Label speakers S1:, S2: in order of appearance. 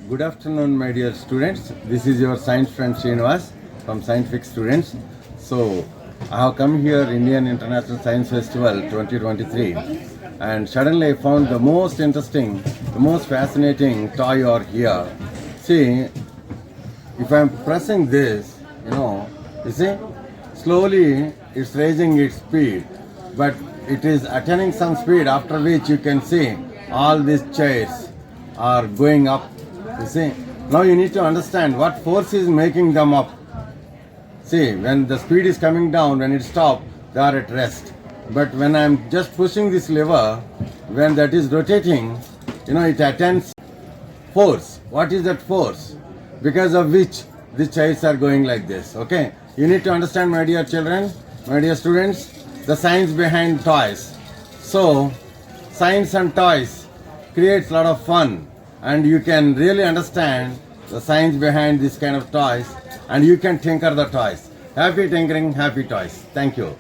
S1: Good afternoon, my dear students. This is your science friend Srinivas from Scientific Students. So, I have come here Indian International Science Festival 2023, and suddenly I found the most interesting, the most fascinating toy over here. See, if I am pressing this, you see, slowly it's raising its speed, but it is attaining some speed, after which you can see all these chairs are going up. You see, now you need to understand what force is making them up. See, when the speed is coming down, when it stops, they are at rest. But when I am just pushing this lever, when that is rotating, it attains force. What is that force? Because of which the chairs are going like this. Okay, you need to understand, my dear children, my dear students, the science behind toys. So, science and toys creates a lot of fun, and you can really understand the science behind this kind of toys, and you can tinker the toys. Happy tinkering, happy toys. Thank you.